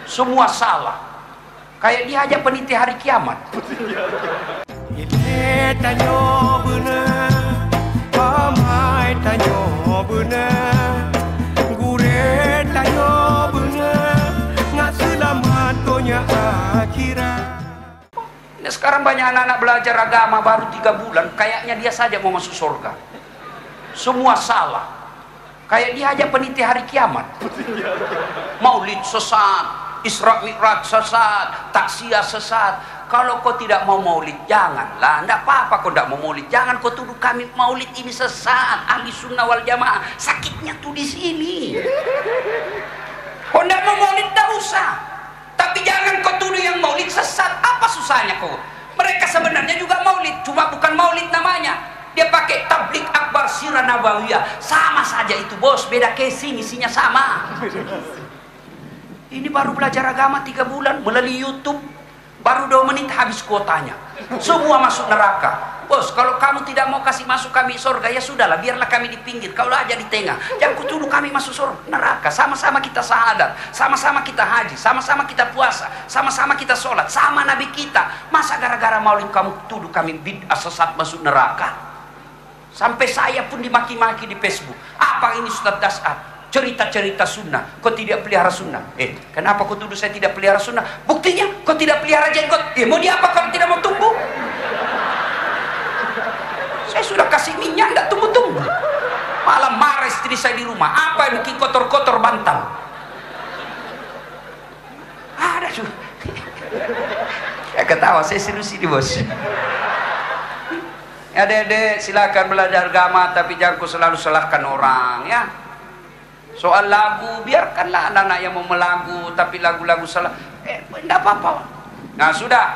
Semua salah. Kayak dia aja penitia hari kiamat. Tanyo bener, pamai tanyo bener, gure tanyo bener, nggak selamat konya akhirat. Nah, sekarang banyak anak-anak belajar agama baru 3 bulan, kayaknya dia saja mau masuk surga. Semua salah. Kayak dia aja penitia hari kiamat. Maulid sesat, Isra Mi'raj sesat, taksiyah sesat. Kalau kau tidak mau maulid, janganlah. Tidak apa-apa kau tidak mau maulid. Jangan kau tuduh kami maulid ini sesat. Ahli sunnah wal jamaah. Sakitnya tuh di sini. Kau tidak mau maulid, tidak usah. Tapi jangan kau tuduh yang maulid sesat. Apa susahnya kau? Mereka sebenarnya juga maulid, cuma bukan maulid namanya. Dia pakai tablik akbar sirah nabawiyah. Sama saja itu bos, beda casing, isinya sama. Ini baru belajar agama 3 bulan melalui YouTube. Baru 2 menit habis kuotanya. Semua masuk neraka. Bos, kalau kamu tidak mau kasih masuk kami surga, ya sudahlah, biarlah kami di pinggir. Kau aja di tengah. Jangan kutuduh kami masuk surga, neraka. Sama-sama kita syahadat, sama-sama kita haji, sama-sama kita puasa, sama-sama kita sholat, sama Nabi kita. Masa gara-gara maulid kamu tuduh kami bid'ah sesat masuk neraka? Sampai saya pun dimaki-maki di Facebook. Apa ini Ustaz Das'ad? Cerita-cerita sunnah, kau tidak pelihara sunnah. Kenapa kau tuduh saya tidak pelihara sunnah? Buktinya kau tidak pelihara jenggot. Mau diapa kalau tidak mau tumbuh? Saya sudah kasih minyak, tidak tumbuh-tumbuh. Malah marah istri saya di rumah. Apa yang bikin kotor-kotor bantal? Ada juga. Ya ketawa, saya serius ini bos. Ya dede, silakan belajar agama, tapi jangan kau selalu salahkan orang ya. Soal lagu, biarkanlah anak-anak yang mau melagu, tapi lagu-lagu salah, tidak apa-apa. Nah sudah,